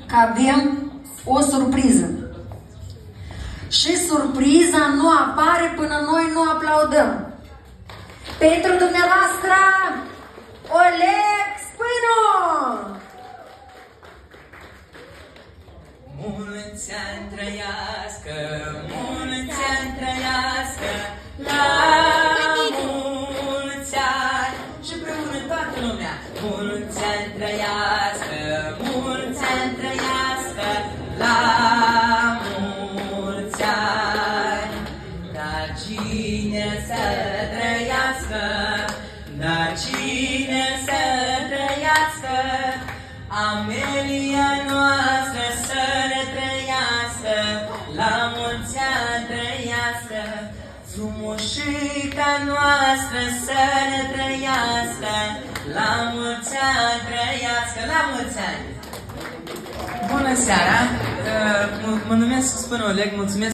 că avem o surpriză. Și surpriza nu apare până noi nu aplaudăm. Pentru dumneavoastră, Oleg Spânu! Mulți ani trăiască, mulți ani trăiască, la mulți ani și împreună toată lumea. Mulți ani trăiască, mulți ani trăiască, la mulți ani. Dar cine să trăiască, dar cine să trăiască, Amelia noastră să ne trăiască, la mulți ani trăiască, frumușica noastră să ne trăiască, la mulți ani trăiască, la mulți ani! Bună seara! Mă numesc Spânu Oleg, mulțumesc!